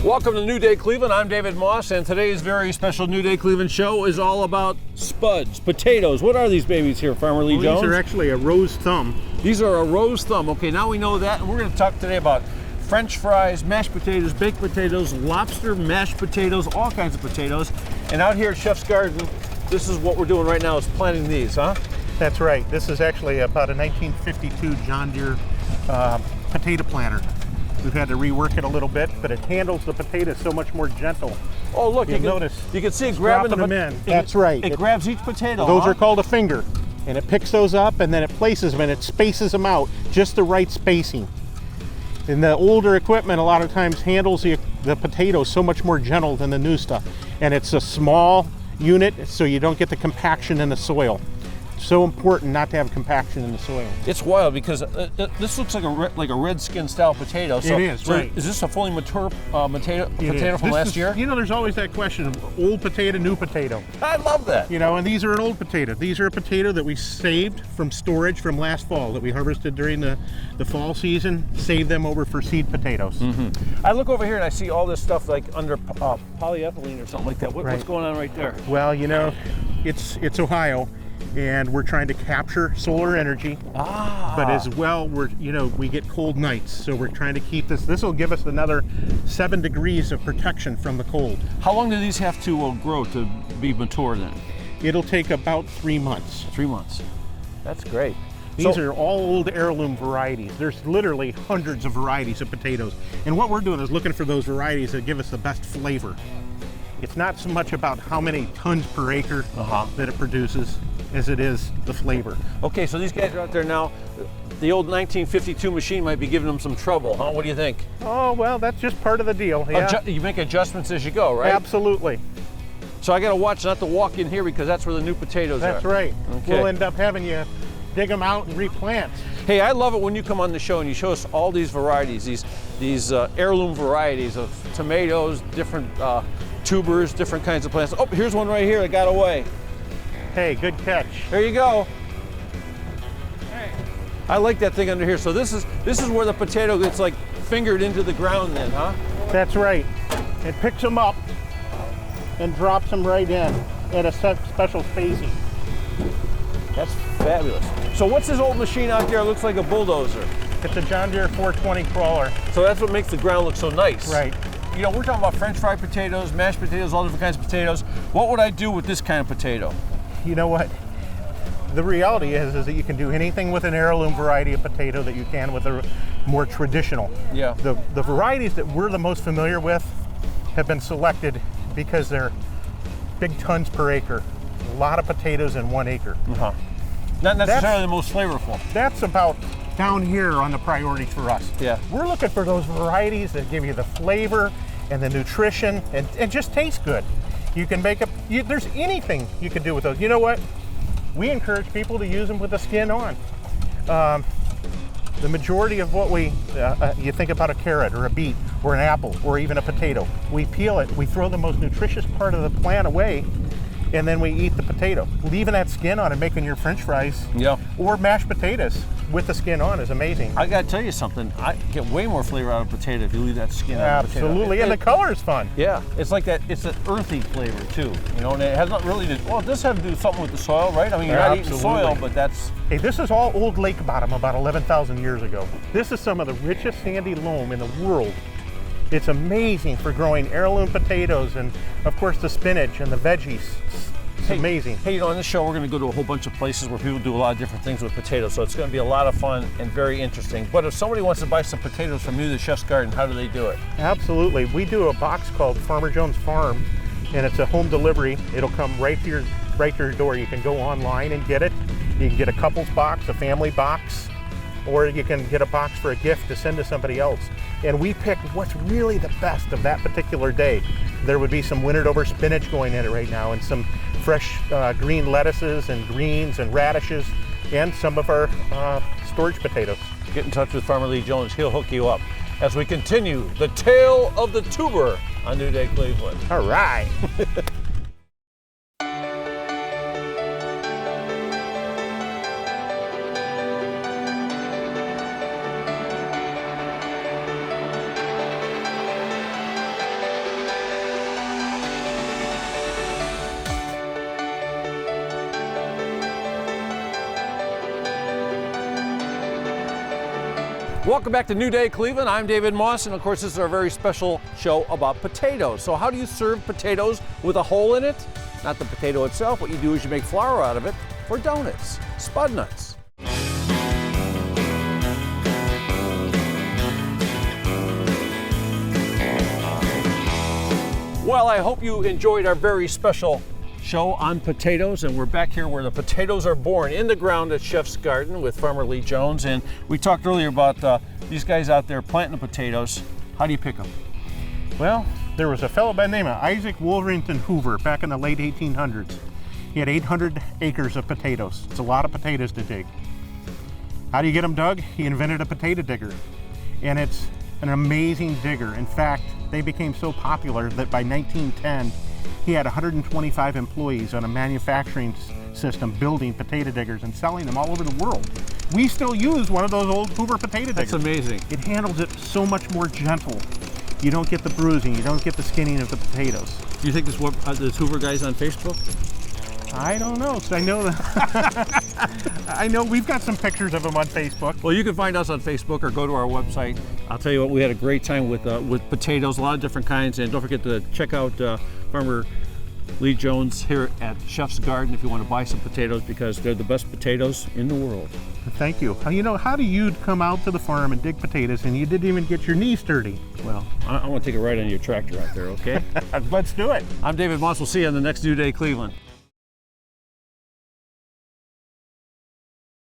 Welcome to New Day Cleveland. I'm David Moss, and today's very special New Day Cleveland show is all about spuds, potatoes. What are these babies here, Farmer Lee Jones? These are actually a rose thumb. These are a rose thumb. Okay, now we know that, and we're going to talk today about French fries, mashed potatoes, baked potatoes, lobster mashed potatoes, all kinds of potatoes. And out here at Chef's Garden, this is what we're doing right now, is planting these, huh? That's right. This is actually about a 1952 John Deere potato planter. We've had to rework it a little bit, but it handles the potatoes so much more gentle. Oh, look, you can see it grabbing them in. That's right. It grabs each potato. Those are called a finger, and it picks those up and then it places them and it spaces them out, just the right spacing. And the older equipment a lot of times handles the potatoes so much more gentle than the new stuff. And it's a small unit, so you don't get the compaction in the soil. So important not to have compaction in the soil. It's wild because this looks like a red skin style potato. So, it is, right. Is this a fully mature potato from last year? You know, there's always that question of old potato, new potato. I love that. You know, and these are an old potato. These are a potato that we saved from storage from last fall that we harvested during the fall season, saved them over for seed potatoes. Mm-hmm. I look over here and I see all this stuff like under polyethylene or something like that. What's going on right there? Well, you know, it's Ohio. And we're trying to capture solar energy, but as well, we get cold nights, so we're trying to keep this. This will give us another 7 degrees of protection from the cold. How long do these have to grow to be mature then? It'll take about 3 months. 3 months. That's great. These are all old heirloom varieties. There's literally hundreds of varieties of potatoes. And what we're doing is looking for those varieties that give us the best flavor. It's not so much about how many tons per acre that it produces as it is the flavor. Okay, so these guys are out there now. The old 1952 machine might be giving them some trouble, huh? What do you think? Oh, well, that's just part of the deal. Yeah. You make adjustments as you go, right? Absolutely. So I got to watch not to walk in here because that's where the new potatoes are. That's right. Okay. We'll end up having you dig them out and replant. Hey, I love it when you come on the show and you show us all these varieties, these heirloom varieties of tomatoes, different tubers, different kinds of plants. Oh, here's one right here that got away. Hey, good catch. There you go. Hey. I like that thing under here. So this is where the potato gets like fingered into the ground then, huh? That's right. It picks them up and drops them right in at a special spacing. That's fabulous. So what's this old machine out there? It looks like a bulldozer. It's a John Deere 420 crawler. So that's what makes the ground look so nice. Right. You know, we're talking about French fried potatoes, mashed potatoes, all different kinds of potatoes. What would I do with this kind of potato? You know what? The reality is that you can do anything with an heirloom variety of potato that you can with a more traditional. Yeah. The varieties that we're the most familiar with have been selected because they're big tons per acre. A lot of potatoes in 1 acre. Not necessarily the most flavorful. That's about down here on the priorities for us. Yeah. We're looking for those varieties that give you the flavor and the nutrition and just taste good. You can make there's anything you can do with those. You know what? We encourage people to use them with the skin on. The majority of what you think about a carrot or a beet or an apple or even a potato, we peel it, we throw the most nutritious part of the plant away, and then we eat the potato. Leaving that skin on and making your French fries or mashed potatoes with the skin on is amazing. I gotta tell you something, I get way more flavor out of potato if you leave that skin on the potato. Absolutely, and the color is fun. Yeah, it's like that, it's an earthy flavor too, you know, and it has not really, well, it does have to do something with the soil, right? I mean, you're not eating soil, but that's... Hey, this is all old lake bottom about 11,000 years ago. This is some of the richest sandy loam in the world. It's amazing for growing heirloom potatoes and, of course, the spinach and the veggies. It's amazing. Hey, you know, on this show, we're going to go to a whole bunch of places where people do a lot of different things with potatoes, so it's going to be a lot of fun and very interesting. But if somebody wants to buy some potatoes from you, the Chef's Garden, how do they do it? Absolutely. We do a box called Farmer Jones Farm, and it's a home delivery. It'll come right to your door. You can go online and get it. You can get a couple's box, a family box, or you can get a box for a gift to send to somebody else. And we pick what's really the best of that particular day. There would be some wintered over spinach going in it right now, and some fresh green lettuces and greens and radishes, and some of our storage potatoes. Get in touch with Farmer Lee Jones. He'll hook you up as we continue the tale of the tuber on New Day Cleveland. All right. Welcome back to New Day Cleveland. I'm David Moss, and of course, this is our very special show about potatoes. So, how do you serve potatoes with a hole in it? Not the potato itself. What you do is you make flour out of it for donuts, spud nuts. Well, I hope you enjoyed our very special show on potatoes, and we're back here where the potatoes are born in the ground at Chef's Garden with Farmer Lee Jones. And we talked earlier about these guys out there planting the potatoes. How do you pick them? Well, there was a fellow by the name of Isaac Wolverton Hoover back in the late 1800s. He had 800 acres of potatoes. It's a lot of potatoes to dig. How do you get them dug? He invented a potato digger, and it's an amazing digger. In fact, they became so popular that by 1910, he had 125 employees on a manufacturing system building potato diggers and selling them all over the world. We still use one of those old Hoover potato diggers. That's amazing. It handles it so much more gentle. You don't get the bruising, you don't get the skinning of the potatoes. Do you think this Hoover guy's on Facebook? I don't know, because I know that I know we've got some pictures of him on Facebook. Well, you can find us on Facebook or go to our website. I'll tell you what, we had a great time with potatoes, a lot of different kinds, and don't forget to check out Farmer Lee Jones here at Chef's Garden if you want to buy some potatoes, because they're the best potatoes in the world. Thank you. You know, how do you come out to the farm and dig potatoes and you didn't even get your knees dirty? Well, I want to take a ride on your tractor out there, okay? Let's do it. I'm David Moss. We'll see you on the next New Day Cleveland.